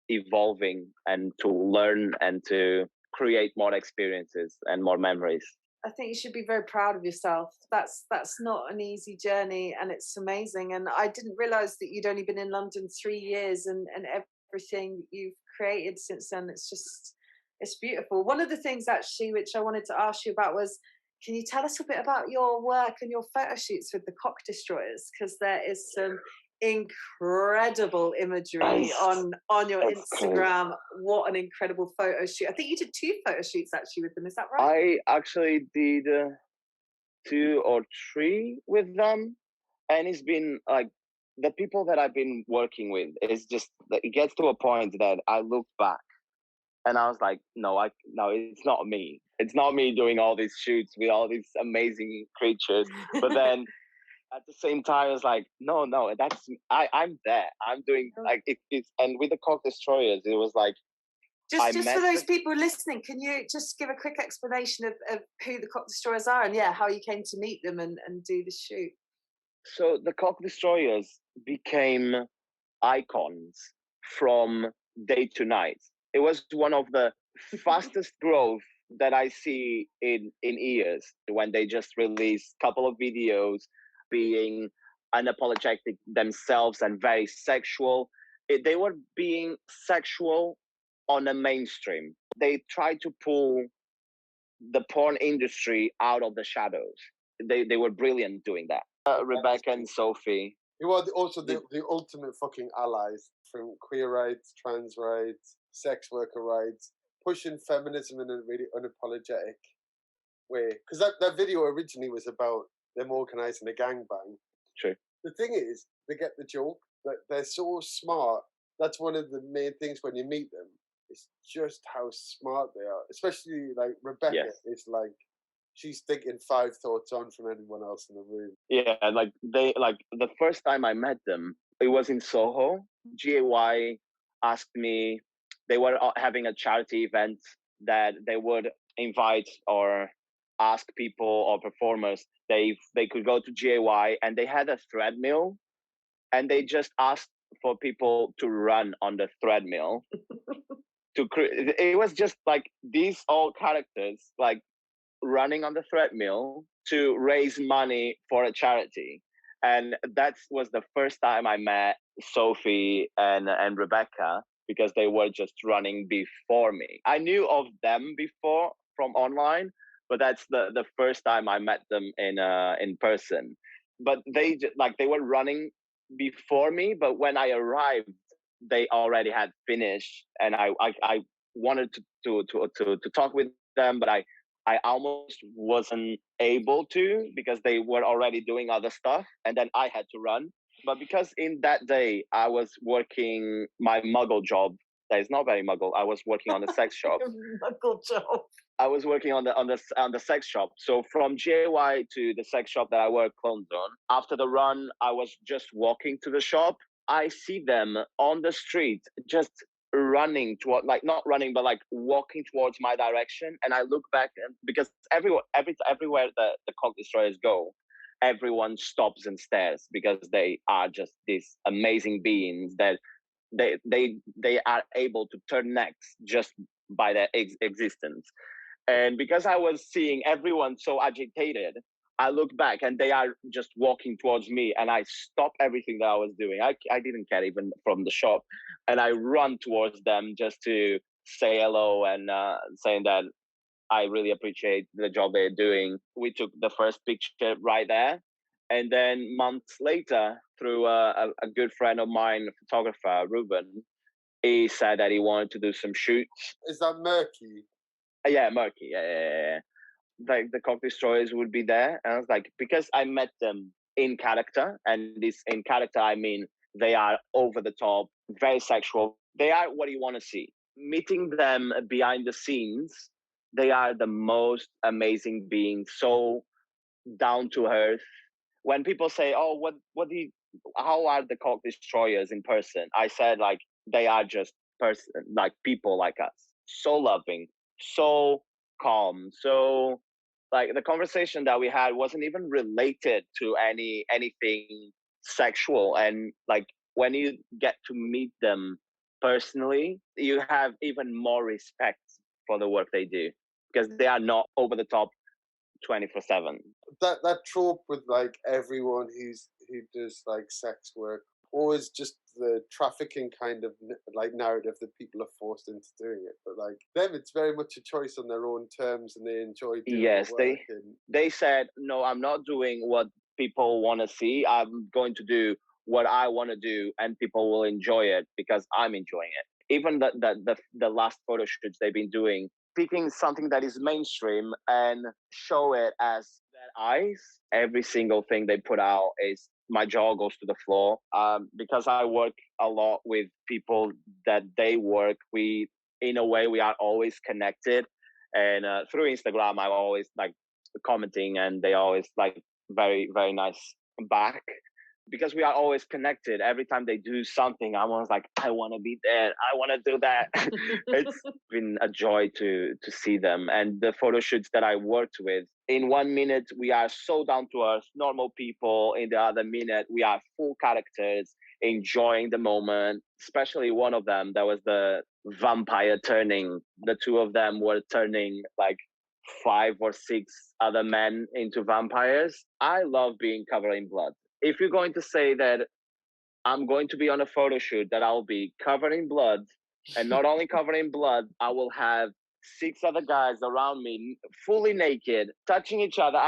evolving and to learn and to create more experiences and more memories. I think you should be very proud of yourself. That's not an easy journey, and it's amazing. And I didn't realize that you'd only been in London 3 years, and everything you've created since then. It's beautiful. One of the things actually which I wanted to ask you about was, can you tell us a bit about your work and your photo shoots with the cock destroyers? Because there is some incredible imagery on your Instagram. Crazy. What an incredible photo shoot. I think you did 2 photo shoots actually with them, is that right? I actually did 2 or 3 with them, and it's been like the people that I've been working with, is just, it gets to a point that I look back and I was like, no, it's not me. It's not me doing all these shoots with all these amazing creatures. But then at the same time, it's like, no, that's I'm there. I'm doing like it's, and with the cock destroyers, it was like, just for those people listening, can you just give a quick explanation of who the cock destroyers are, and how you came to meet them and do the shoot? So the cock destroyers became icons from day to night. It was one of the fastest growth that I see in years, when they just released a couple of videos being unapologetic themselves and very sexual. They were being sexual on the mainstream. They tried to pull the porn industry out of the shadows. They were brilliant doing that. Rebecca and Sophie. You are also the ultimate fucking allies, from queer rights, trans rights, sex worker rights, pushing feminism in a really unapologetic way. Because that video originally was about them organising a gangbang. True. The thing is, they get the joke, that they're so smart. That's one of the main things when you meet them. It's just how smart they are. Especially like Rebecca is like, she's thinking 5 thoughts on from anyone else in the room. Yeah, like the first time I met them, it was in Soho. GAY asked me, they were having a charity event that they would invite or ask people or performers, they could go to GAY, and they had a treadmill, and they just asked for people to run on the treadmill. It was just like these all characters like running on the treadmill to raise money for a charity. And that was the first time I met Sophie and Rebecca, because they were just running before me. I knew of them before from online, but that's the first time I met them in person. But they were running before me, but when I arrived, they already had finished, and I wanted to talk with them, but I almost wasn't able to, because they were already doing other stuff, and then I had to run. But because in that day I was working my muggle job, that is not very muggle. I was working on a sex shop. Muggle job. I was working on the sex shop. So from GAY to the sex shop that I work clones on, after the run, I was just walking to the shop. I see them on the street, just running toward, like not running, but like walking towards my direction. And I look back, and because everywhere the cock destroyers go, everyone stops and stares, because they are just these amazing beings that they are able to turn necks just by their existence. And because I was seeing everyone so agitated, I look back and they are just walking towards me, and I stop everything that I was doing. I didn't care even from the shop, and I run towards them just to say hello and saying that I really appreciate the job they're doing. We took the first picture right there. And then months later, through a good friend of mine, a photographer, Ruben, he said that he wanted to do some shoots. Is that Murky? Yeah, Murky. Yeah. Like the cock destroyers would be there, and I was like, because I met them in character, and this in character I mean they are over the top, very sexual. They are what you want to see. meeting them behind the scenes, they are the most amazing beings, so down to earth. When people say, "Oh, how are the Cock Destroyers in person?" I said, like, they are just like people like us, so loving, so calm, so like the conversation that we had wasn't even related to anything sexual, and like when you get to meet them personally, you have even more respect for the work they do because they are not over the top 24/7. That trope with like everyone who does like sex work, always just the trafficking kind of like narrative that people are forced into doing it. But like them, it's very much a choice on their own terms, and they enjoy doing Yes, the work. they said, no, I'm not doing what people want to see. I'm going to do what I want to do, and people will enjoy it because I'm enjoying it. Even the last photo shoots they've been doing, picking something that is mainstream and show it as their eyes. Every single thing they put out is my jaw goes to the floor. Because I work a lot with people that they work. In a way, we are always connected, and through Instagram, I'm always like commenting, and they always like very very nice back because we are always connected. Every time they do something, I'm always like, I want to be there. I want to do that. It's been a joy to see them. And the photo shoots that I worked with, in 1 minute, we are so down to earth, normal people. In the other minute, we are full characters, enjoying the moment. Especially one of them, that was the vampire turning. The two of them were turning like 5 or 6 other men into vampires. I love being covered in blood. If you're going to say that I'm going to be on a photo shoot that I'll be covered in blood, and not only covered in blood, I will have 6 other guys around me, fully naked, touching each other.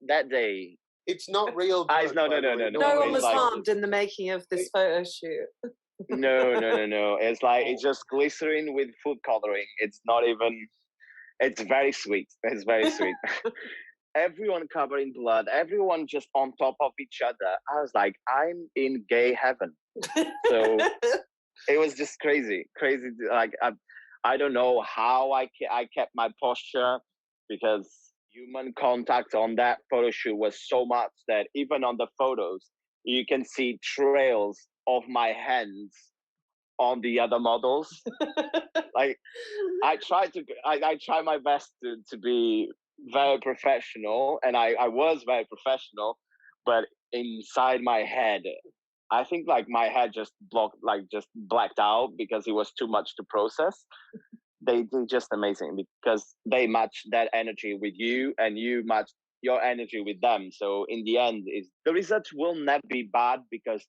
That day. It's not real blood. No. No one was like, harmed in the making of this photo shoot. No. It's like it's just glycerin with food coloring. It's not even. It's very sweet. It's very sweet. Everyone covered in blood, everyone just on top of each other. I was like, I'm in gay heaven. So it was just crazy. Like I don't know how I kept my posture, because human contact on that photo shoot was so much that even on the photos you can see trails of my hands on the other models. Like I try my best to be very professional, and I was very professional, but inside my head, I think like my head just blacked out because it was too much to process. They're just amazing because they match that energy with you, and you match your energy with them. So in the end, the results will never be bad because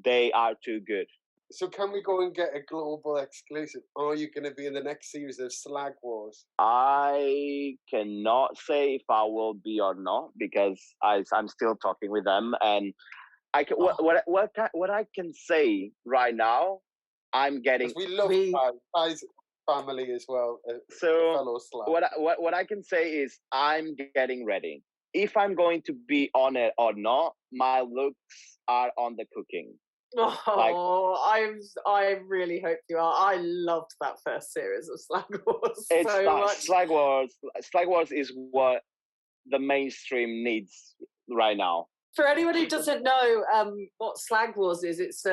they are too good. So can we go and get a global exclusive? Are you going to be in the next series of Slag Wars? I cannot say if I will be or not because I'm still talking with them, and what I can say right now, I'm getting. We love Ty's family as well. So fellow Slag. What I can say is I'm getting ready. If I'm going to be on it or not, my looks are on the cooking. I really hope you are. I loved that first series of Slag Wars so much. Slag Wars is what the mainstream needs right now. For anyone who doesn't know what Slag Wars is, it's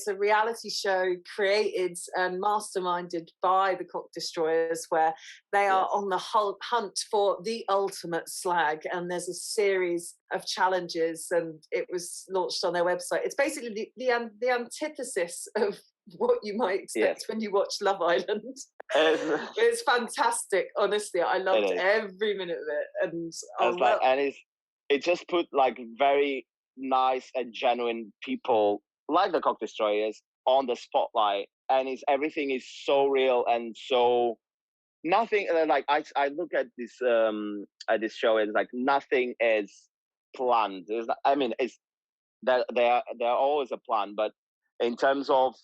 a reality show created and masterminded by the Cock Destroyers, where they are on the hunt for the ultimate slag, and there's a series of challenges, and it was launched on their website. It's basically the antithesis of what you might expect when you watch Love Island. It's fantastic, honestly. I loved every minute of it, and it just put like very nice and genuine people like the Cock Destroyers on the spotlight, and everything is so real and so nothing. Like I look at this show, and it's like nothing is planned. It's there always a plan, but in terms of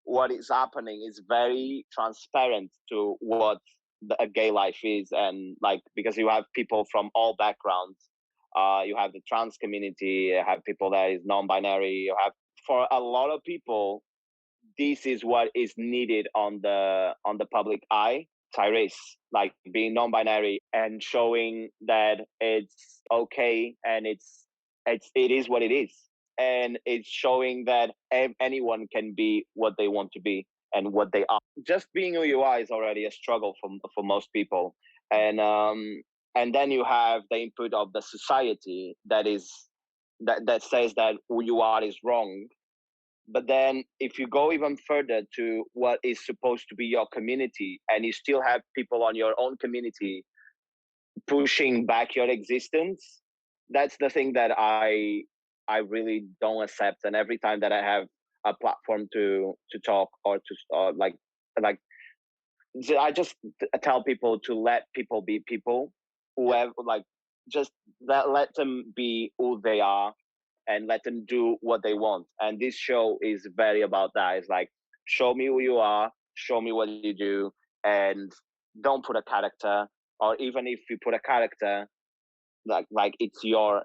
what is happening, is very transparent to what a gay life is, and like because you have people from all backgrounds. You have the trans community, you have people that is non-binary, you have, for a lot of people, this is what is needed on the public eye. Tyrese, like being non-binary and showing that it's okay and it is what it is, and it's showing that anyone can be what they want to be and what they are. Just being who you are is already a struggle for most people, and then you have the input of the society that says that who you are is wrong. But then if you go even further to what is supposed to be your community, and you still have people on your own community pushing back your existence, that's the thing that I really don't accept. And every time that I have a platform to talk or like I just tell people to let people be people, whoever, like just let them be who they are and let them do what they want. And this show is very about that. It's like, show me who you are, show me what you do, and don't put a character. Or even if you put a character, like it's your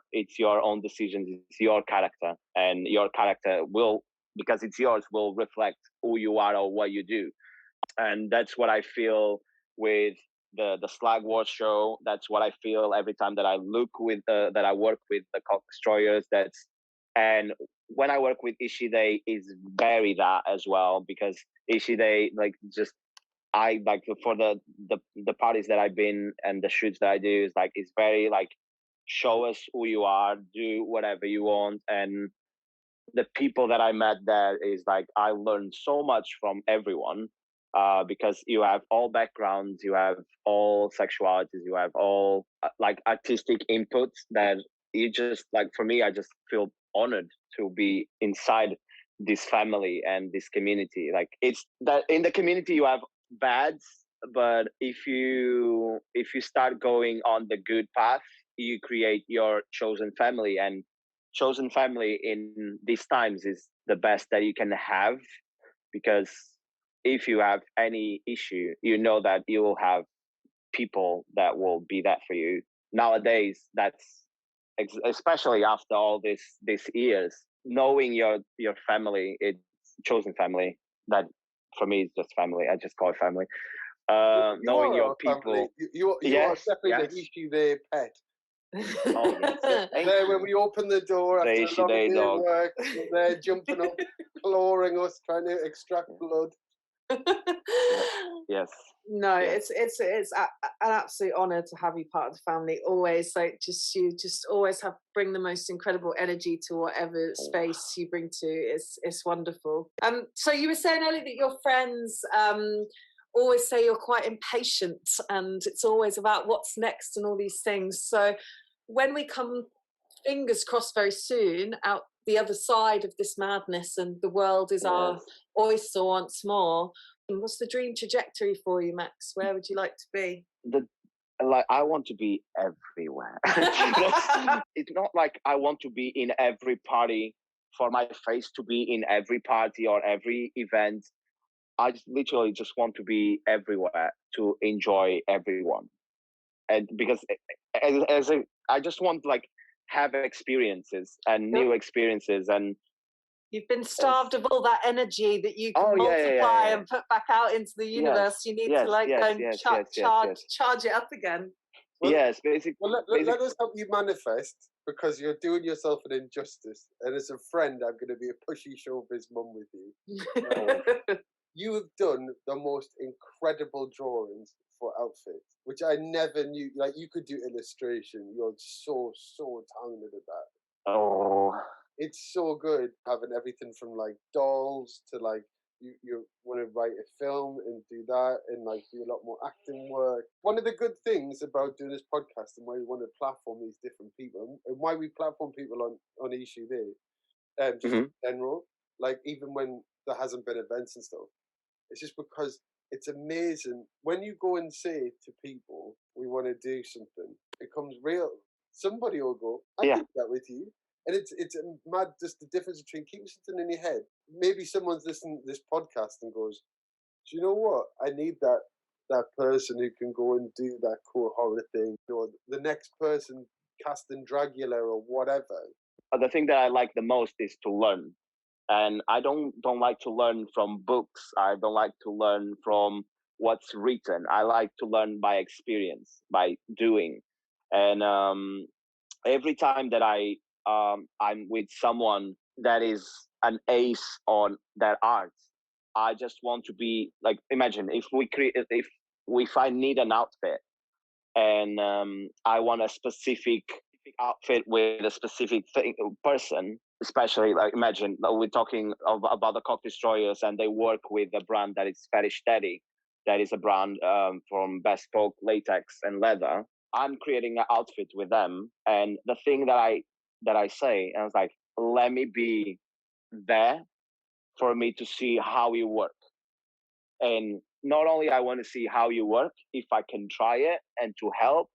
own decisions, it's your character, and your character will, because it's yours, will reflect who you are or what you do. And that's what I feel with the Slag Wars show. That's what I feel every time that I look with that I work with the Cock Destroyers. And when I work with HE.SHE.THEY is very that as well, because HE.SHE.THEY, like, just I like for the parties that I've been and the shoots that I do is like, it's very like, show us who you are, do whatever you want. And the people that I met there is like, I learned so much from everyone, because you have all backgrounds, you have all sexualities, you have all like artistic inputs that you just like. For me, I just feel honored to be inside this family and this community. Like, it's that in the community you have bads, but if you start going on the good path, you create your chosen family. And chosen family in these times is the best that you can have, because if you have any issue, you know that you will have people that will be that for you. Nowadays, that's especially after all these years, knowing your family, it's chosen family. That for me is just family. I just call it family. Knowing your people. You are definitely the HE.SHE.THEY pet. Oh yes. There, when we open the door after a long day of work, they're jumping up, clawing us, trying to extract blood. Yes. No, yes. it's an absolute honor to have you part of the family. Always, like, you just always bring the most incredible energy to whatever space you bring to. It's wonderful. So you were saying earlier that your friends always say you're quite impatient, and it's always about what's next and all these things. So when we come, fingers crossed, very soon out the other side of this madness, and the world is our oyster once more, what's the dream trajectory for you, Max? Where would you like to be? I want to be everywhere. It's not like I want to be in every party for my face to be in every party or every event. I literally just want to be everywhere to enjoy everyone. And because I just want like have experiences and new experiences. And you've been starved of all that energy that you can multiply and put back out into the universe. You need to go and charge it up again. Well, yes, basically. Well, let us help you manifest, because you're doing yourself an injustice. And as a friend, I'm going to be a pushy showbiz mum with you. You have done the most incredible drawings for outfits, which I never knew. Like, you could do illustration. You're so talented at that. Oh, it's so good having everything from like dolls to like you want to write a film and do that, and like do a lot more acting work. One of the good things about doing this podcast and why we want to platform these different people and why we platform people on HE.SHE.THEY, just in general, like even when there hasn't been events and stuff, it's just because it's amazing when you go and say to people, we want to do something, it becomes real. Somebody will go, I did that with you. And it's mad, just the difference between keeping something in your head. Maybe someone's listening to this podcast and goes, do you know what? I need that person who can go and do that cool horror thing, or the next person casting Dracula or whatever. The thing that I like the most is to learn. And I don't like to learn from books. I don't like to learn from what's written. I like to learn by experience, by doing. And every time that I'm with someone that is an ace on their art, I just want to be like, imagine if I need an outfit, and I want a specific outfit with a specific person. Especially, like, imagine we're talking about the Cock Destroyers, and they work with a brand that is HE.SHE.THEY, that is a brand from bespoke latex and leather. I'm creating an outfit with them, and the thing that I say, I was like, let me be there for me to see how you work. And not only I want to see how you work, if I can try it and to help.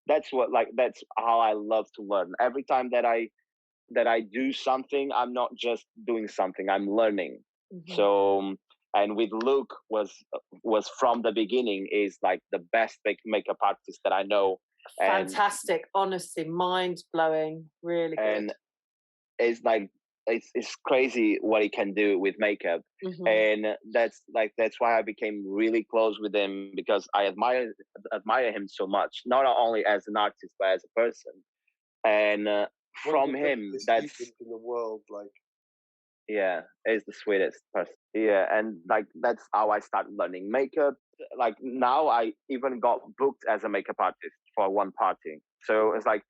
That's how I love to learn. Every time that I do something, I'm not just doing something, I'm learning. Mm-hmm. So, and with Luke was from the beginning is like the best makeup artist that I know. Fantastic, honestly, mind blowing, really good. And it's like it's crazy what he can do with makeup. Mm-hmm. And that's why I became really close with him, because I admire him so much, not only as an artist but as a person. And from him, that's in the world, like, yeah, he's the sweetest person. Yeah, and like that's how I started learning makeup. Like now I even got booked as a makeup artist for one party. So it's like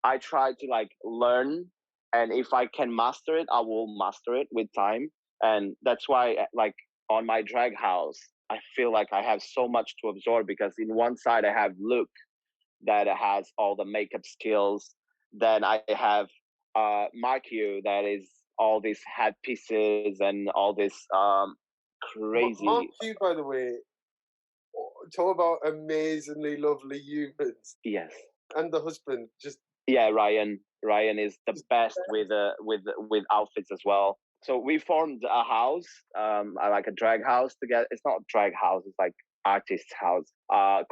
I try to like learn, and if I can master it, I will master it with time. And that's why, like, on my drag house, I feel like I have so much to absorb, because in one side I have Luke that has all the makeup skills. Then I have Markio that is all these headpieces and all this crazy. Markio, by the way, talk about amazingly lovely humans. Yes. And the husband, just Ryan. Ryan is the best with outfits as well. So we formed a house, like a drag house together. It's not a drag house; it's like artist house,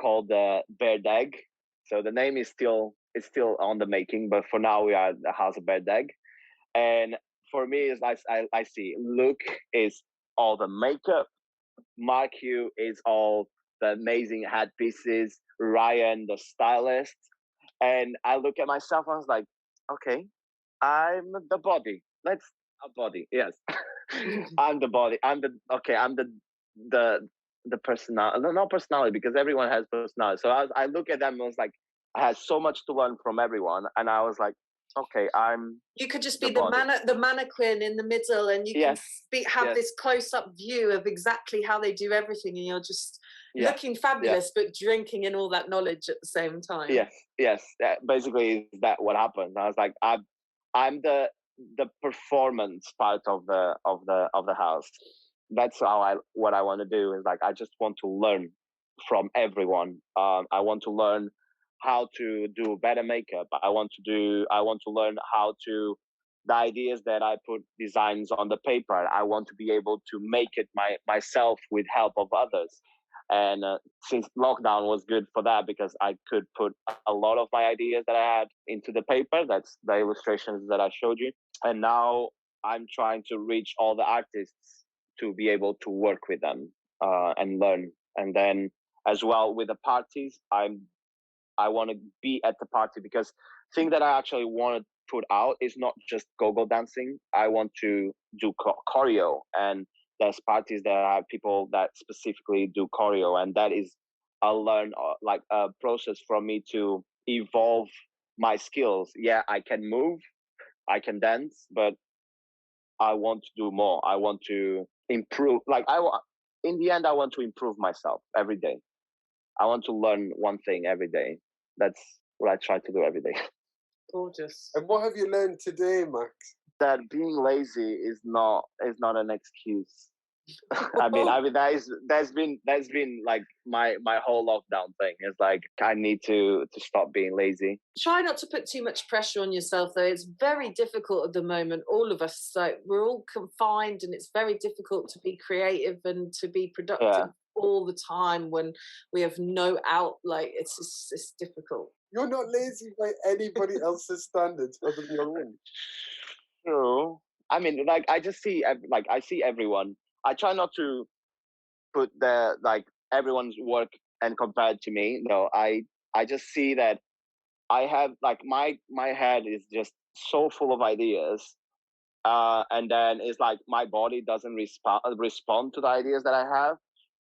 called the Bird Egg. So the name is still on the making, but for now we are the House of Bird Egg. And for me, is I see Luke is all the makeup, Markio is all the amazing headpieces, Ryan the stylist. And I look at myself, I was like, okay, I'm the body. Let's a body, yes. I'm the body. I'm the personality. No, not personality, because everyone has personality. So I look at them and I was like, I had so much to learn from everyone. And I was like, okay, you could just be the mannequin in the middle, and you can have this close-up view of exactly how they do everything, and you're just looking fabulous, but drinking in all that knowledge at the same time. Yes. Basically, is that what happened? I was like, I'm the performance part of the house. That's what I want to do. Is like, I just want to learn from everyone. I want to learn how to do better makeup. I want to learn how to, the ideas that I put designs on the paper, I want to be able to make it myself with help of others. And since lockdown was good for that, because I could put a lot of my ideas that I had into the paper. That's the illustrations that I showed you. And now I'm trying to reach all the artists to be able to work with them and learn. And then as well with the parties, I want to be at the party, because the thing that I actually want to put out is not just go-go dancing. I want to do choreo, and there's parties that have people that specifically do choreo, and that is a process for me to evolve my skills. Yeah, I can move, I can dance, but I want to do more. I want to improve. In the end, I want to improve myself every day. I want to learn one thing every day. That's what I try to do every day. Gorgeous. And what have you learned today, Max? That being lazy is not an excuse. I mean, that's been like my whole lockdown thing. It's like, I need to stop being lazy. Try not to put too much pressure on yourself, though. It's very difficult at the moment. All of us, like, we're all confined, and it's very difficult to be creative and to be productive all the time when we have no out. Like, it's difficult. You're not lazy by anybody else's standards other than your own. True. I mean, like, I just see, like, I see everyone. I try not to put the, like, everyone's work and compare it to me. No, I just see that I have, like, my head is just so full of ideas, and then it's like my body doesn't respond to the ideas that I have.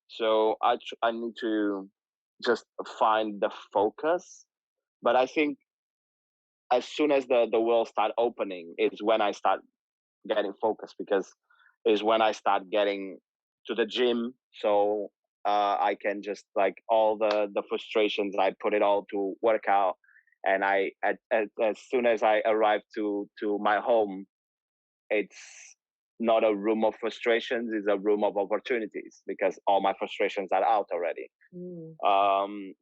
So I need to just find the focus. But I think as soon as the world start opening is when I start getting focused, because is when I start getting to the gym. So I can just, like, all the frustrations, I put it all to workout. And as soon as I arrive to my home, it's not a room of frustrations, it's a room of opportunities, because all my frustrations are out already.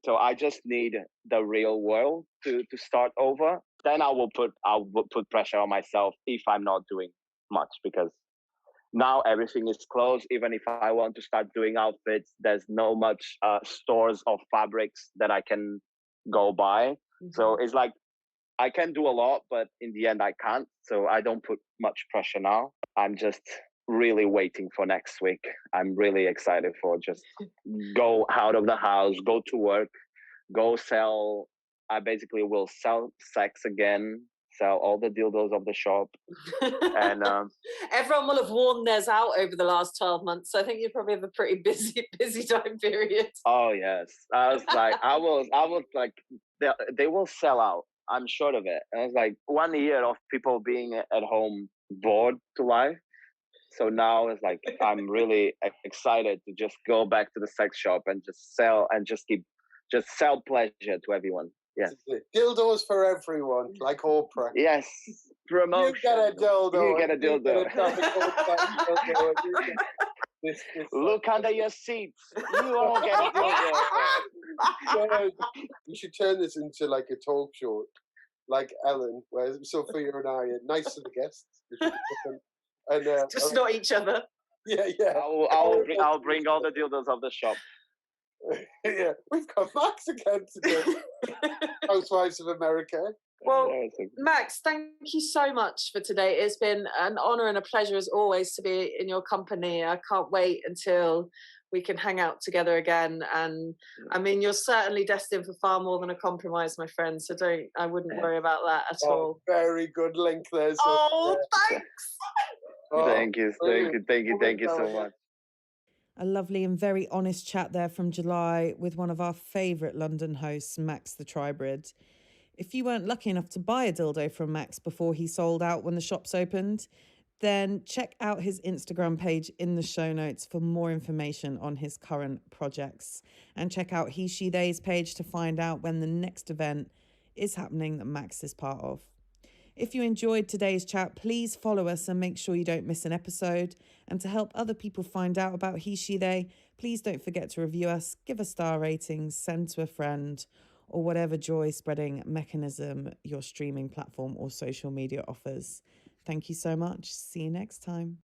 So I just need the real world to start over. Then I will put pressure on myself if I'm not doing much, because now everything is closed. Even if I want to start doing outfits, there's no much stores of fabrics that I can go buy. So it's like I can do a lot, but in the end I can't. So I don't put much pressure now. I'm just really waiting for next week. I'm really excited for just go out of the house, go to work, go sell. I basically will sell sex again, sell all the dildos of the shop. And everyone will have worn theirs out over the last 12 months. So I think you probably have a pretty busy time period. Oh yes, I was like, I was like, they will sell out. I'm sure of it. And it's like 1 year of people being at home bored to life. So now it's like I'm really excited to just go back to the sex shop and just sell and just sell pleasure to everyone. Yes. Dildos for everyone, like Oprah. Yes. Promotion. You get a dildo. You get a dildo. Look under your seats. You all get a dildo. You should turn this into like a talk show, like Ellen, where Sophia and I are nice to the guests. And, just not each other. Yeah. I'll bring all the dildos of the shop. Yeah, we've got Max again today. Housewives of America. Well, Max, thank you so much for today. It's been an honor and a pleasure as always to be in your company. I can't wait until we can hang out together again. And I mean, you're certainly destined for far more than a compromise, my friend. So I wouldn't worry about that at all. Very good link there. So, thanks. Thank you so much. A lovely and very honest chat there from July with one of our favourite London hosts, Max The Tribrid. If you weren't lucky enough to buy a dildo from Max before he sold out when the shops opened, then check out his Instagram page in the show notes for more information on his current projects. And check out HE.SHE.THEY's page to find out when the next event is happening that Max is part of. If you enjoyed today's chat, please follow us and make sure you don't miss an episode. And to help other people find out about HE.SHE.THEY, please don't forget to review us, give us star ratings, send to a friend, or whatever joy-spreading mechanism your streaming platform or social media offers. Thank you so much. See you next time.